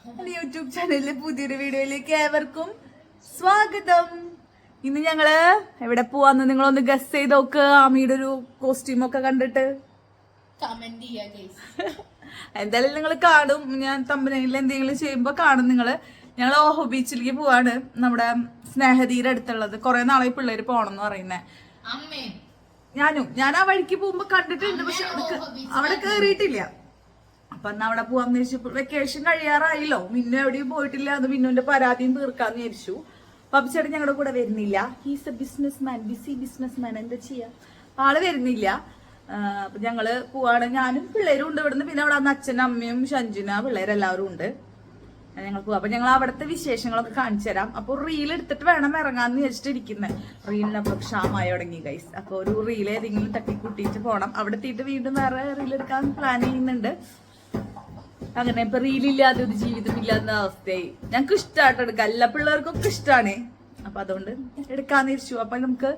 YouTube ചാനലിലെ പുതിയൊരു വീഡിയോയിലേക്ക് ഏവർക്കും സ്വാഗതം. ഇന്ന് ഞങ്ങള് എവിടെ പോവാന്ന് നിങ്ങളൊന്ന് ഗസ് ചെയ്ത് നോക്ക്. ആമിയുടെ ഒരു കോസ്റ്റ്യൂം ഒക്കെ കണ്ടിട്ട് എന്തായാലും നിങ്ങൾ കാണും. ഞാൻ തമ്പനയിൽ എന്തെങ്കിലും ചെയ്യുമ്പോ കാണും നിങ്ങള്. ഞങ്ങൾ ഓഹോ ബീച്ചിലേക്ക് പോവാണ്. നമ്മുടെ സ്നേഹതീരെ അടുത്തുള്ളത്. കുറെ നാളെ പിള്ളേര് പോണെന്ന് പറയുന്നേ. ഞാൻ ആ വഴിക്ക് പോകുമ്പോ കണ്ടിട്ടുണ്ട്, പക്ഷെ അവിടെ കേറിയിട്ടില്ല. അപ്പൊ എന്നാ അവിടെ പോവാന്ന് വിചാരിച്ചു. വെക്കേഷൻ കഴിയാറായില്ലോ, മിന്നു എവിടെയും പോയിട്ടില്ല. അത് മിന്നുവിന്റെ പരാതിയും തീർക്കാന്ന് വിചാരിച്ചു. പപ്പിച്ചേട്ടൻ ഞങ്ങളുടെ കൂടെ വരുന്നില്ല. He's a business man, busy business man. എന്താ ചെയ്യാ, ആള് വരുന്നില്ല. അപ്പൊ ഞങ്ങള് പോവാണ്. ഞാനും പിള്ളേരും ഉണ്ട് ഇവിടുന്ന്. പിന്നെ അവിടെ അന്ന് അച്ഛനും അമ്മയും ഷഞ്ജുന പിള്ളേരെല്ലാവരും ഉണ്ട്. ഞങ്ങൾ പോവാം. അപ്പൊ ഞങ്ങൾ അവിടുത്തെ വിശേഷങ്ങളൊക്കെ കാണിച്ചു തരാം. അപ്പൊ റീൽ എടുത്തിട്ട് വേണം ഇറങ്ങാന്ന് വെച്ചിട്ടിരിക്കുന്നത്. റീലിനപ്പൊ ക്ഷാമായി തുടങ്ങി ഗൈസ്. അപ്പൊ ഒരു റീൽ ഏതെങ്കിലും തട്ടിക്കൂട്ടിയിട്ട് പോണം. അവിടെ എത്തിയിട്ട് വീണ്ടും വേറെ റീൽ എടുക്കാൻ പ്ലാൻ ചെയ്യുന്നുണ്ട്. അങ്ങനെ ഇപ്പൊ റീലില്ലാതെ ഒരു ജീവിതമില്ലാത്ത അവസ്ഥയായി. ഞങ്ങക്ക് ഇഷ്ടമായിട്ട് എടുക്കാം, എല്ലാ പിള്ളേർക്കൊക്കെ ഇഷ്ടമാണ്. അപ്പൊ അതുകൊണ്ട് എടുക്കാന്ന് തിരിച്ചു. അപ്പൊ നമുക്ക്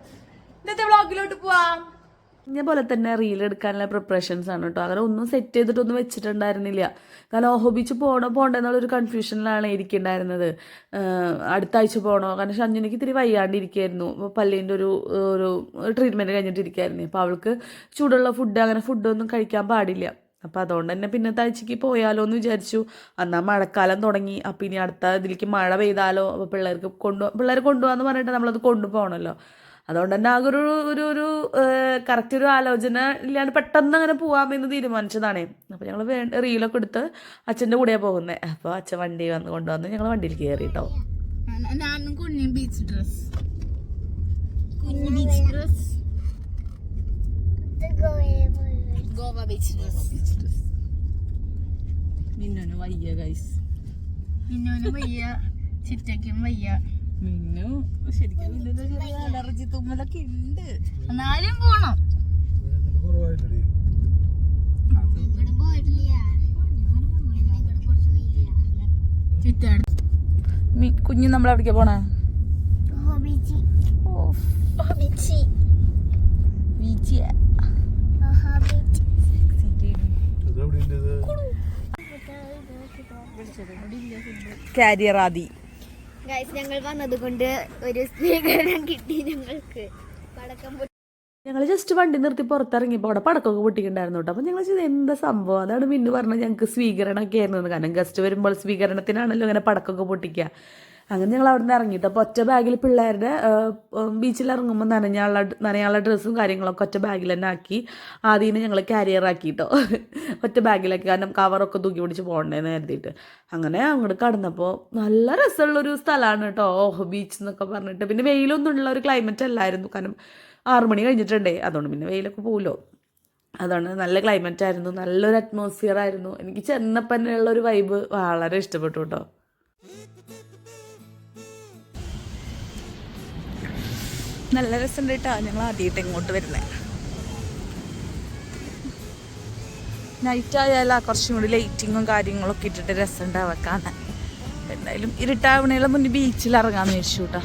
ഇന്നത്തെ വ്ളോഗിലോട്ട് പോവാം. പോലെ തന്നെ റീൽ എടുക്കാനുള്ള പ്രിപ്പറേഷൻസ് ആണ് കേട്ടോ. അങ്ങനെ ഒന്നും സെറ്റ് ചെയ്തിട്ടൊന്നും വെച്ചിട്ടുണ്ടായിരുന്നില്ല. കാരണം ഓഹോ ബീച്ച് പോകണ്ടെന്നുള്ളൊരു കൺഫ്യൂഷനിലാണ് ഇരിക്കുന്നുണ്ടായിരുന്നത്. അടുത്ത ആഴ്ച പോകണോ, കാരണം ഷഞ്ജുനിക്ക് ഇത്തിരി വയ്യാണ്ടിരിക്കുകയായിരുന്നു. പല്ലിൻ്റെ ഒരു ട്രീറ്റ്മെൻറ്റ് കഴിഞ്ഞിട്ടിരിക്കുകയായിരുന്നു. അപ്പോൾ അവൾക്ക് ചൂടുള്ള ഫുഡ്, അങ്ങനെ ഫുഡൊന്നും കഴിക്കാൻ പാടില്ല. അപ്പോൾ അതുകൊണ്ട് തന്നെ പിന്നത്തെ ആഴ്ചക്ക് പോയാലോ എന്ന് വിചാരിച്ചു. എന്നാൽ മഴക്കാലം തുടങ്ങി. അപ്പം ഇനി അടുത്ത ഇതിലേക്ക് മഴ പെയ്താലോ, അപ്പോൾ പിള്ളേരെ കൊണ്ടുപോകാന്ന് പറഞ്ഞിട്ട് നമ്മളത് കൊണ്ടുപോകണമല്ലോ. അതുകൊണ്ട് തന്നെ ആകെ ഒരു കറക്റ്റ് ഒരു ആലോചന ഇല്ലാണ്ട് പെട്ടെന്ന് അങ്ങനെ പോകാമെന്ന് തീരുമാനിച്ചതാണ്. അപ്പോൾ ഞങ്ങൾ റീലൊക്കെ എടുത്ത് അച്ഛൻ്റെ കൂടെയാണ് പോകുന്നത്. അപ്പോൾ അച്ഛൻ വണ്ടി കൊണ്ടുവന്ന് ഞങ്ങൾ വണ്ടിയിൽ കയറി കേട്ടോ. മിന്നുന് വയ്യ ഗൈസ്, മിന്നുന് വയ്യ, ചിറ്റയ്ക്കും വയ്യ. മിന്നു ശരിക്കും അലർജി തുമ്മലൊക്കെ ഉണ്ട്. എന്നാലും പോണം. കുഞ്ഞു നമ്മളെവിടേക്കാ പോണേ? കാരിയർ ആദി ഞങ്ങൾ വന്നത് കൊണ്ട് ഒരു സ്വീകരണം കിട്ടി ഞങ്ങൾക്ക്. ഞങ്ങൾ ജസ്റ്റ് വണ്ടി നിർത്തി പുറത്തിറങ്ങിയപ്പോൾ അവിടെ പടക്കമൊക്കെ പൊട്ടിയിട്ടുണ്ടായിരുന്നു കേട്ടോ. അപ്പോൾ ഞങ്ങൾ ചെയ്ത് എന്താ സംഭവം, അതാണ് മിന്നു പറഞ്ഞത് ഞങ്ങൾക്ക് സ്വീകരണമൊക്കെ ആയിരുന്നു. കാരണം ഗസ്റ്റ് വരുമ്പോൾ സ്വീകരണത്തിനാണല്ലോ ഇങ്ങനെ പടക്കമൊക്കെ പൊട്ടിക്കുക. അങ്ങനെ ഞങ്ങൾ അവിടെ നിന്ന് ഇറങ്ങിയിട്ട് അപ്പോൾ ഒറ്റ ബാഗിൽ പിള്ളേരുടെ ബീച്ചിൽ ഇറങ്ങുമ്പോൾ നനയാനുള്ള ഡ്രസ്സും കാര്യങ്ങളൊക്കെ ഒറ്റ ബാഗിൽ തന്നെ ആക്കി. ആദ്യം ഞങ്ങൾ കാരിയർ ആക്കിയിട്ടോ, ഒറ്റ ബാഗിലാക്കി. കാരണം കവറൊക്കെ തൂക്കി പിടിച്ച് പോകണ്ടേന്ന് കരുതിയിട്ട്. അങ്ങനെ അങ്ങോട്ട് കടന്നപ്പോൾ നല്ല രസമുള്ളൊരു സ്ഥലമാണ് കേട്ടോ ഓഹോ ബീച്ച് എന്നൊക്കെ പറഞ്ഞിട്ട്. പിന്നെ വെയിലൊന്നും ഉള്ള ഒരു ക്ലൈമറ്റ് അല്ലായിരുന്നു. കാരണം 6 മണി കഴിഞ്ഞിട്ടുണ്ടേ, അതുകൊണ്ട് പിന്നെ വെയിലൊക്കെ പോകുമല്ലോ. അതാണ് നല്ല ക്ലൈമറ്റ് ആയിരുന്നു, നല്ലൊരു അറ്റ്മോസ്ഫിയർ ആയിരുന്നു. എനിക്ക് ചെന്നപ്പോൾ തന്നെയുള്ള ഒരു വൈബ് വളരെ ഇഷ്ടപ്പെട്ടു കേട്ടോ. നല്ല രസമുണ്ട് കേട്ടോ. ഞങ്ങൾ ആദ്യമായിട്ട് ഇങ്ങോട്ട് വരുന്നത്. നൈറ്റ് ആയാലും കുറച്ചും കൂടി ലൈറ്റിങ്ങും കാര്യങ്ങളൊക്കെ ഇട്ടിട്ട് രസമുണ്ടാവുക കാണാൻ. എന്തായാലും ഇരുട്ടാവണേലും മുന്നേ ബീച്ചിൽ ഇറങ്ങാമെന്ന് വെച്ചു കേട്ടോ.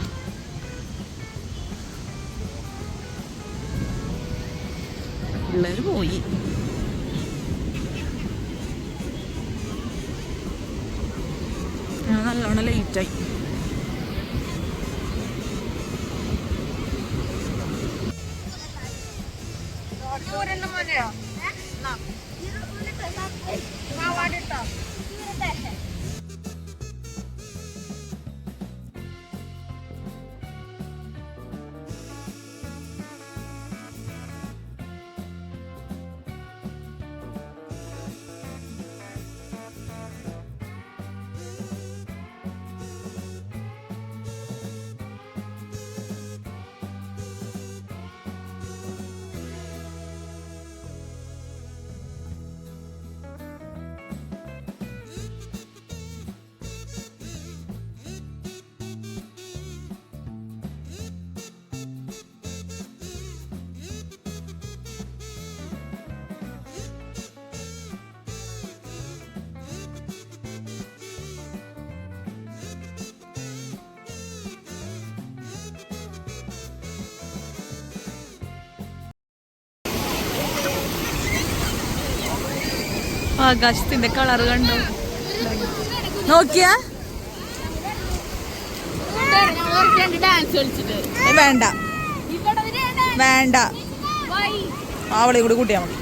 പിള്ളേർ പോയി. നല്ലോണം ലേറ്റായി. ആകാശത്തിന്റെ കളർ കണ്ടോ? നോക്കിയാ വേണ്ട വേണ്ട, അവളെ കൂടി കൂട്ടിയാ മതി.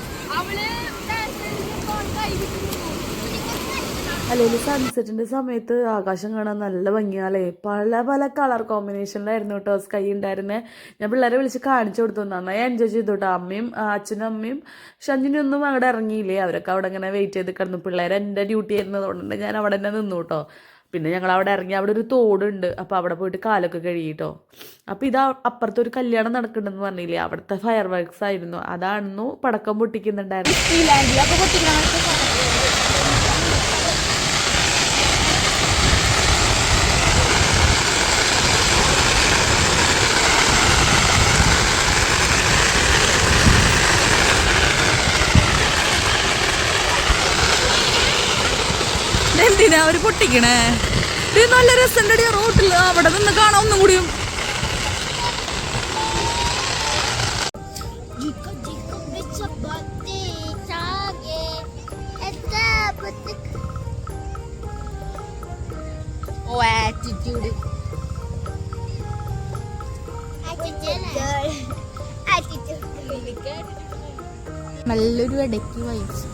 അല്ലെങ്കിൽ സൺസെറ്റിന്റെ സമയത്ത് ആകാശം കാണാൻ നല്ല ഭംഗിയാലേ. പല പല കളർ കോമ്പിനേഷനിലായിരുന്നു കേട്ടോ സ്കൈ ഉണ്ടായിരുന്നെ. ഞാൻ പിള്ളേരെ വിളിച്ച് കാണിച്ചു കൊടുത്തു. നന്നായി എൻജോയ് ചെയ്തു കേട്ടോ. അമ്മയും അച്ഛനും അമ്മയും ഷഞ്ചിനും ഒന്നും അവിടെ ഇറങ്ങിയില്ലേ. അവരൊക്കെ അവിടെ ഇങ്ങനെ വെയിറ്റ് ചെയ്ത് കിടന്നു. പിള്ളേരെ എൻ്റെ ഡ്യൂട്ടി ആയിരുന്നതുകൊണ്ട് ഞാൻ അവിടെ തന്നെ നിന്നു കേട്ടോ. പിന്നെ ഞങ്ങൾ അവിടെ ഇറങ്ങി. അവിടെ ഒരു തോടുണ്ട്, അപ്പോൾ അവിടെ പോയിട്ട് കാലൊക്കെ കഴുകിട്ടോ. അപ്പോൾ ഇത് അപ്പുറത്തൊരു കല്യാണം നടക്കുന്നുണ്ടെന്ന് പറഞ്ഞില്ലേ, അവിടുത്തെ ഫയർ വർക്ക്സ് ആയിരുന്നു. അതാണെന്നു പടക്കം പൊട്ടിക്കുന്നുണ്ടായിരുന്നു. എന്തിനാ അവര് പൊട്ടിക്കണേ? ഇത് നല്ല രസമുണ്ട് റോട്ടിൽ. അവിടെ നിന്ന് കാണാൻ ഒന്നും കൂടിയും. നല്ലൊരു ഇടയ്ക്ക് വൈബ്സ്.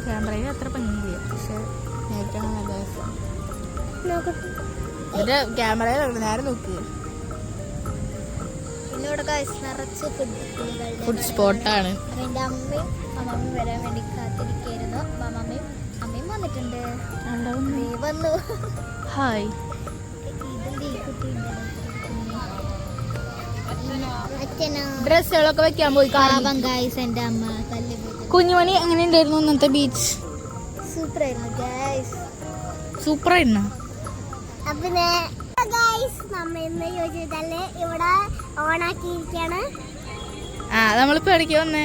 ക്യാമറയിൽ അത്ര ഭംഗിയില്ല, പക്ഷെ നേരിട്ടാണ് നല്ല രസം. എന്നിട്ട് ക്യാമറയിൽ നേരെ നോക്കുക. പിന്നെ ഇവിടെ നിറച്ച് ഫുഡ് സ്പോട്ടാണ്. എൻ്റെ അമ്മയും അമ്മമ്മയും വരാൻ വേണ്ടി കാത്തിരിക്കായിരുന്നു. അമ്മയും വന്നിട്ടുണ്ട്. വന്നു. ഹായ്. ഡ്രസ്സുകളൊക്കെ വെക്കാൻ പോയി. എന്റെ അമ്മ കുഞ്ഞുമണി എങ്ങനെ ഉണ്ടായിരുന്നു ഇന്നത്തെ ബീച്ച്? സൂപ്പർ ആയിരുന്നു ഗൈസ്. സൂപ്പർ ആയിരുന്നു. പിന്നെ ഇവിടെ ഓണാക്കിയിരിക്കാണ്. നമ്മളിപ്പോ എവിടേക്ക് വന്നേ?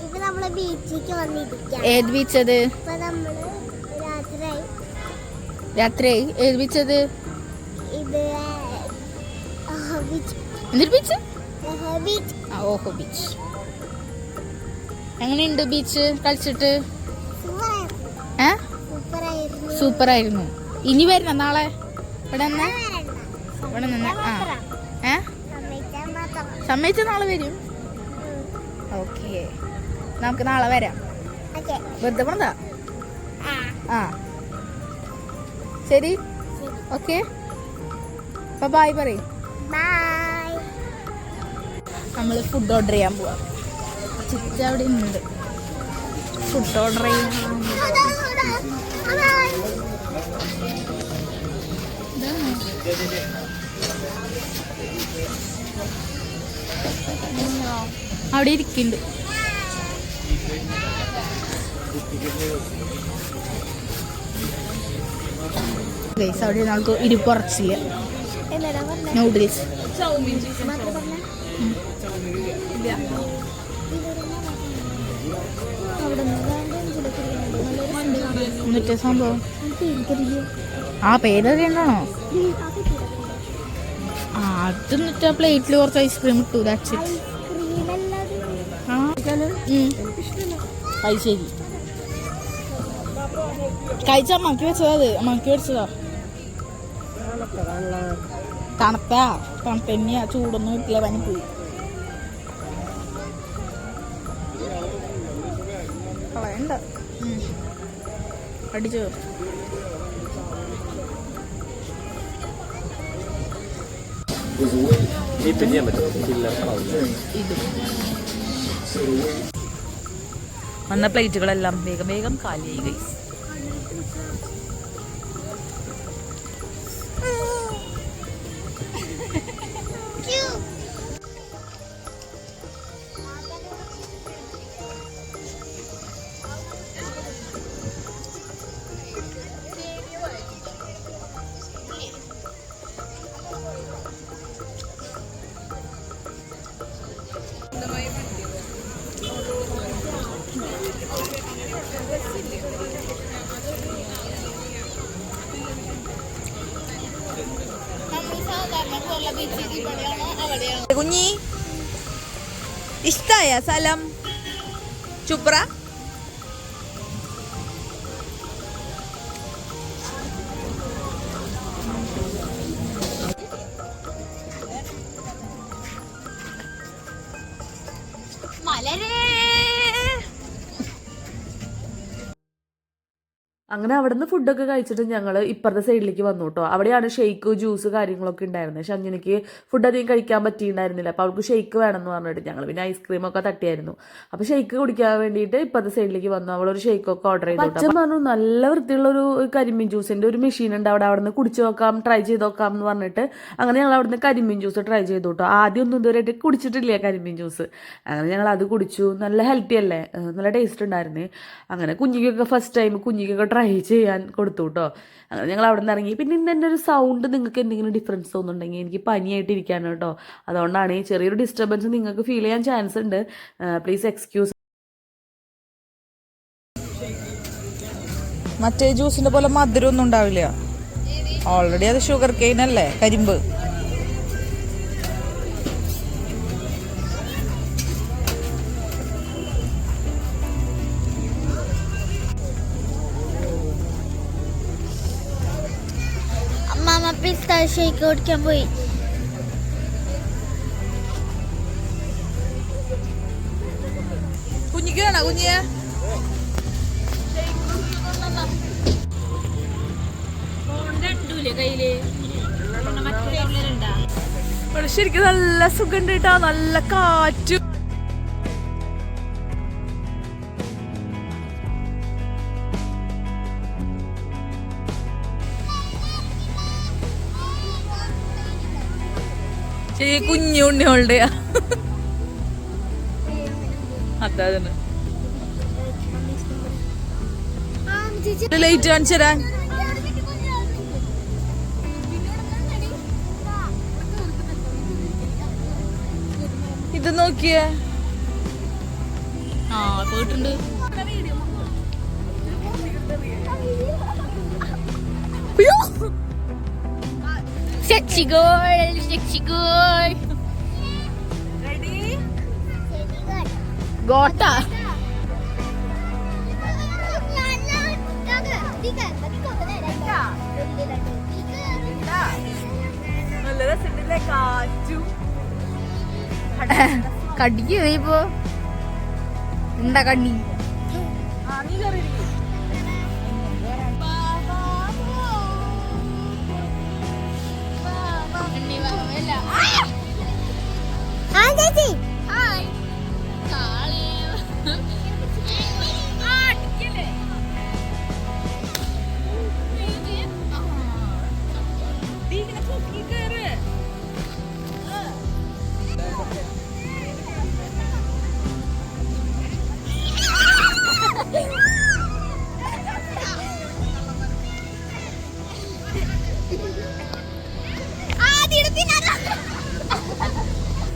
ഇപ്പൊ നമ്മള് ബീച്ചിലേക്ക് വന്നിരിക്കാം. ഏത് ബീച്ച് അത്? ഇപ്പൊ നമ്മള് രാത്രിയായി. ഏത് ബീച്ച് അത്? ഇത് എന്തൊരു ബീച്ച്? ഓഹോ ബീച്ച്. എങ്ങനെയുണ്ട് ബീച്ച് കളിച്ചിട്ട്? സൂപ്പർ ആയിരുന്നു. ഇനി വരുന്ന നാളെ ഇവിടെ നിന്ന് സമ്മതിച്ച നാളെ വരും. ഓക്കെ, നമുക്ക് നാളെ വരാം. വെറുതെ പോണതാ. ശരി, ഓക്കെ, ബൈ പറയും. നമ്മൾ ഫുഡ് ഓർഡർ ചെയ്യാൻ പോവാം. ചിറ്റ അവിടെ ഉണ്ട്. ഫുഡ് ഓർഡർ ചെയ്യാൻ അവിടെ ഇരിക്കുന്നുണ്ട്. അവിടെ നമുക്ക് ഇരിപ്പുറച്ചില്ല. നൂഡിൽസ് എന്നിട്ട് സംഭവം പേരറിയണോ? അത് എന്നിട്ട് പ്ലേറ്റിൽ കുറച്ച് ഐസ്ക്രീം ഇട്ടു. That's it. അത് ശരി. കഴിച്ച അമ്മക്ക് വെച്ചതാ. അത് അമ്മക്ക് വെച്ചതാ. തണുത്തന്നെയാ, ചൂടൊന്നും ഇട്ടില്ല. പനിപ്പോയി. കളയണ്ട, അടിച്ചോ. വന്ന പ്ലേറ്റുകളെല്ലാം വേഗം വേഗം കാലിയായി ഗൈസ്. കുഞ്ഞി ഇഷ്ടായ സ്ഥലം ചുപ്ര? അങ്ങനെ അവിടെ നിന്ന് ഫുഡൊക്കെ കഴിച്ചിട്ട് ഞങ്ങൾ ഇപ്പുറത്തെ സൈഡിലേക്ക് വന്നു കേട്ടോ. അവിടെയാണ് ഷെയ്ക്ക് ജ്യൂസ് കാര്യങ്ങളൊക്കെ ഉണ്ടായിരുന്നത്. ഷഞ്ജുനിക്ക് ഫുഡ് അധികം കഴിക്കാൻ പറ്റിയിട്ടുണ്ടായിരുന്നില്ല. അപ്പോൾ അവൾക്ക് ഷെയ്ക്ക് വേണമെന്ന് പറഞ്ഞിട്ട് ഞങ്ങൾ പിന്നെ ഐസ്ക്രീമൊക്കെ തട്ടിയായിരുന്നു. അപ്പോൾ ഷെയ്ക്ക് കുടിക്കാൻ വേണ്ടിയിട്ട് ഇപ്പുറത്തെ സൈഡിലേക്ക് വന്നു. അവളൊരു ഷെയ്ക്കൊക്കെ ഓർഡർ ചെയ്തു. അച്ഛൻ പറഞ്ഞു നല്ല വൃത്തിയുള്ള ഒരു കരിമീൻ ജ്യൂസിൻ്റെ ഒരു മെഷീൻ ഉണ്ട് അവിടെ നിന്ന് കുടിച്ച് നോക്കാം, ട്രൈ ചെയ്ത് നോക്കാം എന്ന് പറഞ്ഞിട്ട് അങ്ങനെ ഞങ്ങൾ അവിടെ നിന്ന് കരിമീൻ ജ്യൂസ് ട്രൈ ചെയ്തു കേട്ടോ. ആദ്യം ഒന്നും ഇതുവരെയായിട്ട് കുടിച്ചിട്ടില്ല കരിമീൻ ജ്യൂസ്. അങ്ങനെ ഞങ്ങൾ അത് കുടിച്ചു. നല്ല ഹെൽത്തി അല്ലേ, നല്ല ടേസ്റ്റ് ഉണ്ടായിരുന്നു. അങ്ങനെ കുഞ്ഞിക്കൊക്കെ ഫസ്റ്റ് ടൈം കുഞ്ഞിക്കൊക്കെ ട്രൈ ചെയ്യാൻ കൊടുത്തു കേട്ടോ. അങ്ങനെ ഞങ്ങൾ അവിടെ നിന്ന് ഇറങ്ങി. പിന്നെ ഇന്ന് എൻ്റെ ഒരു സൗണ്ട് നിങ്ങൾക്ക് എന്തെങ്കിലും ഡിഫറൻസ് തോന്നുന്നുണ്ടെങ്കിൽ എനിക്ക് പനിയായിട്ടിരിക്കാണ് കേട്ടോ. അതുകൊണ്ടാണ് ഈ ചെറിയൊരു ഡിസ്റ്റർബൻസ് നിങ്ങൾക്ക് ഫീൽ ചെയ്യാൻ ചാൻസ് ഉണ്ട്. Please excuse. മറ്റേ ജ്യൂസിന്റെ പോലെ മധുരം ഒന്നും ഉണ്ടാവില്ല. ഓൾറെഡി അത് ഷുഗർ കെയിൻ അല്ലേ, കരിമ്പ്. അമ്മ പിസ്ത ഷേക്ക് കുടിക്കാൻ പോയി. കുഞ്ഞിക്ക് വേണോ കുഞ്ഞിയെ? ശരിക്കും നല്ല സുഖം ഉണ്ട് കേട്ടോ, നല്ല കാറ്റും. ശരി കുഞ്ഞു ഉണ്ണികളുടെ അതെ ലൈറ്റ് കാണിച്ചു തരാൻ. ഇത് നോക്കിയേ, പോയിട്ടുണ്ട്. Sexy girl, sexy girl. Ready? Gota. നല്ല രസമുണ്ടല്ലേ കാറ്റും. കടിക്കോ ഇപ്പോ ഉണ്ടാ കണ്ണി. നീ കയറിയിരിക്കും.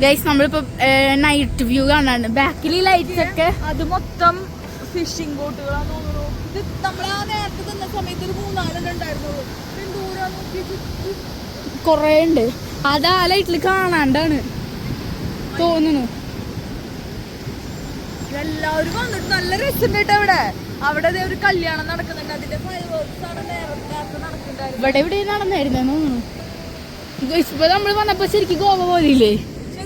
ഗൈസ് നമ്മളിപ്പോ നൈറ്റ് വ്യൂ കാണാണ്. ബാക്കിൽ ലൈറ്റ്സ് ഒക്കെ അത് മൊത്തം ഫിഷിംഗ് ബോട്ടുകളാന്ന് തോന്നുന്നു. ഇത് നമ്മളാ നേരത്തെ തന്ന സമയത്ത് ഒരു 3-4 ഉണ്ടായിരുന്നുള്ളൂ. കൊറേ ഉണ്ട്. അത് ആ ലൈറ്റിൽ കാണാണ്ടാണ് തോന്നുന്നു. എല്ലാവരും വന്നിട്ട് നല്ല രസമുണ്ട് കേട്ടോ. അവിടെ ഒരു കല്യാണം നടക്കുന്നുണ്ട്. അതിന്റെ ഫയർവർക്സ് ആണ് നേരത്തെ നടക്കുന്നുണ്ടായിരുന്നു. ഇവിടെ ഇവിടെ നടന്നായിരുന്നു തോന്നുന്നു. ഇപ്പൊ നമ്മള് വന്നപ്പോ ശരിക്കും ഗോവ പോലില്ലേ?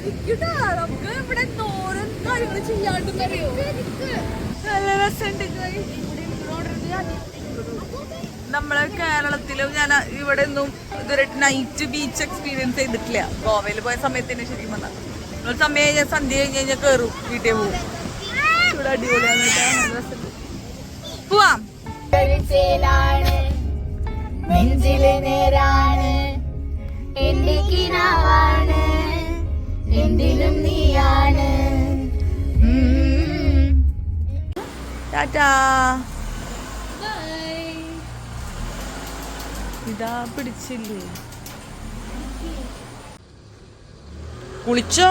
ശരിക്കും നമുക്ക് ഇവിടെ എന്തോരം കാര്യങ്ങൾ ചെയ്യാണ്ടെന്നറിയോ. നല്ല രസമുണ്ട്. നമ്മളെ കേരളത്തിലും ഞാൻ ഇവിടെ ഒന്നും ഇതുവരെ നൈറ്റ് ബീച്ച് എക്സ്പീരിയൻസ് ചെയ്തിട്ടില്ല. ഗോവയിൽ പോയ സമയത്ത് തന്നെ ശരിക്കും വന്നാൽ ഒരു സമയം കഴിഞ്ഞാൽ സന്ധ്യ കഴിഞ്ഞ് കഴിഞ്ഞാൽ കയറും, വീട്ടിൽ പോകും. ഇവിടെ അടിപൊളിയാണ് കേട്ടോ, നല്ല രസമുണ്ട്. പോവാം. ടാറ്റാ. ഇതാ പിടിച്ചില്ലേ, കുളിച്ചോ?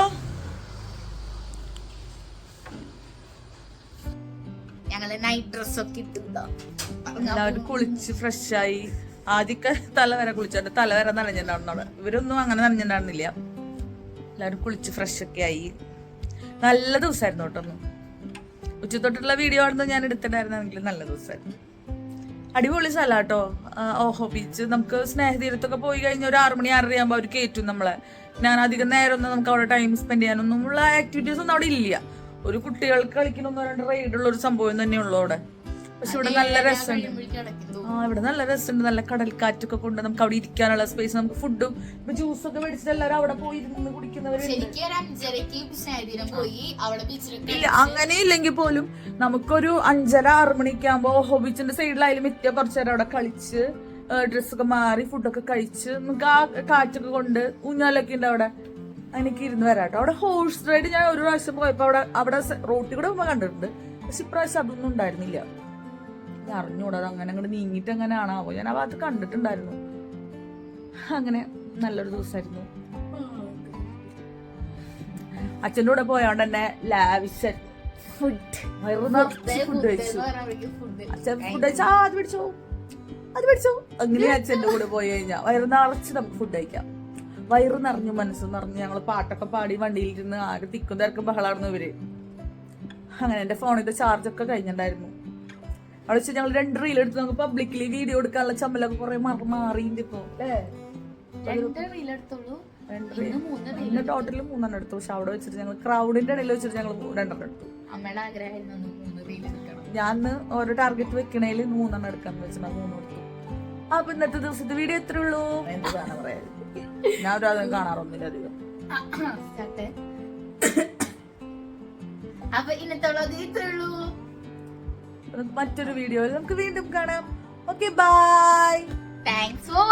ഞങ്ങള് നൈറ്റ് ഡ്രസ് ഒക്കെ ഇട്ടുണ്ടോ? എല്ലാവരും കുളിച്ച് ഫ്രഷായി. ആദ്യമൊക്കെ തലവരെ കുളിച്ചോണ്ട് തലവരെ നനഞ്ഞിട്ടുണ്ടാവുന്നവിടെ. ഇവരൊന്നും അങ്ങനെ നനഞ്ഞിട്ടുണ്ടായിരുന്നില്ല. എല്ലാവരും കുളിച്ച് ഫ്രഷൊക്കെ ആയി. നല്ല ദിവസമായിരുന്നു കേട്ടോ. ഒന്നും ഉച്ചത്തൊട്ടുള്ള വീഡിയോ ആണെന്ന് ഞാൻ എടുത്തിട്ടുണ്ടായിരുന്നെങ്കിൽ നല്ല ദിവസമായിരുന്നു. അടിപൊളി സ്ഥലം കേട്ടോ ഓഹോ ബീച്ച്. നമുക്ക് സ്നേഹതീരത്തൊക്കെ പോയി കഴിഞ്ഞാൽ ഒരു 6 മണി 6:30 ആകുമ്പോൾ അവർ കയറ്റും നമ്മളെ. ഞാൻ അധികം നേരം ഒന്നും നമുക്ക് അവിടെ ടൈം സ്പെൻഡ് ചെയ്യാനൊന്നും ഉള്ള ആക്ടിവിറ്റീസ് ഒന്നും അവിടെ ഇല്ല. ഒരു കുട്ടികൾക്ക് കളിക്കണമെന്ന് പറഞ്ഞിട്ട് റൈഡുള്ള ഒരു സംഭവം തന്നെയുള്ളൂ അവിടെ. പക്ഷെ ഇവിടെ നല്ല രസമുണ്ട്. ഇവിടെ നല്ല രസമുണ്ട്, നല്ല കടൽക്കാറ്റൊക്കെ കൊണ്ട് നമുക്ക് അവിടെ ഇരിക്കാനുള്ള സ്പേസ്, നമുക്ക് ഫുഡും ഇപ്പൊ ജ്യൂസൊക്കെ മേടിച്ചിട്ട് എല്ലാവരും അവിടെ പോയി ഇരുന്ന് കുടിക്കുന്നവരുണ്ട്. ഇല്ല അങ്ങനെ ഇല്ലെങ്കിൽ പോലും നമുക്കൊരു 5:30-6 മണിക്ക് ആകുമ്പോ ഓഹോ ബീച്ചിന്റെ സൈഡിലായാലും എത്തിയ കുറച്ചു നേരം അവിടെ കളിച്ച് ഡ്രസ്സൊക്കെ മാറി ഫുഡൊക്കെ കഴിച്ച് നമുക്ക് ആ കാറ്റൊക്കെ കൊണ്ട് ഊഞ്ഞാലൊക്കെ ഉണ്ട് അവിടെ, എനിക്ക് ഇരുന്ന് വരാട്ടോ. അവിടെ ഹോഴ്സ് റൈഡ് ഞാൻ ഒരു പ്രാവശ്യം പോയപ്പോ അവിടെ റോട്ടിൽ കൂടെ പോകുമ്പോ കണ്ടിട്ടുണ്ട്, പക്ഷെ ഇപ്രാവശ്യം അതൊന്നും ഉണ്ടായിരുന്നില്ല. ഞാൻ അറിഞ്ഞൂടാ അത് അങ്ങനെ അങ്ങോട്ട് നീങ്ങിട്ട് എങ്ങനെ ആണാവോ, ഞാൻ ആ ഭാഗത്ത് കണ്ടിട്ടുണ്ടായിരുന്നു. അങ്ങനെ നല്ലൊരു ദിവസമായിരുന്നു. അച്ഛൻ്റെ കൂടെ പോയോണ്ട് തന്നെ ലാവിഷ് ഫുഡ് കഴിച്ചു. അച്ഛൻ ഫുഡ് കഴിച്ചാ അത് പിടിച്ചോ അങ്ങനെ അച്ഛൻ്റെ കൂടെ പോയി കഴിഞ്ഞാൽ വയറ് നിറച്ച് നമുക്ക് ഫുഡ് കഴിക്കാം. വയറ് നിറഞ്ഞു മനസ്സ് നിറഞ്ഞു ഞങ്ങൾ പാട്ടൊക്കെ പാടി വണ്ടിയിലിരുന്ന് ആകെ തിക്കും തിരക്കും ബഹളായിരുന്നു ഇവര്. അങ്ങനെ എന്റെ ഫോണിന്റെ ചാർജൊക്കെ കഴിഞ്ഞിട്ടുണ്ടായിരുന്നു. അവിടെ വെച്ച് ഞങ്ങൾ 2 റീൽ എടുത്ത് നമുക്ക് പബ്ലിക്കലി വീഡിയോ എടുക്കാനുള്ള ചമ്മലൊക്കെ കുറെ മാറിയിട്ടുണ്ട് ഇപ്പൊ ടോട്ടല് 3 എടുത്തു. പക്ഷെ അവിടെ വെച്ചിട്ട് ഞങ്ങൾ ക്രൗഡിന്റെ ഇടയിൽ വെച്ചിട്ട് ഞങ്ങൾ 2 എടുത്തു. ഞാൻ ഓരോ ടാർഗറ്റ് വെക്കണേല് 3 എടുക്കാന്ന് വെച്ചാൽ 3 എടുത്തു. അപ്പൊ ഇന്നത്തെ ദിവസത്തെ വീഡിയോ എത്ര ഉള്ളൂ എന്താണ് പറയാ, ഞാൻ ഒരാളും കാണാറൊന്നുമില്ല അധികം. അപ്പൊ ഇന്നത്തെ ഇത്രേ ഉള്ളൂ. മറ്റൊരു വീഡിയോയിൽ നമുക്ക് വീണ്ടും കാണാം. Okay bye. Thanks for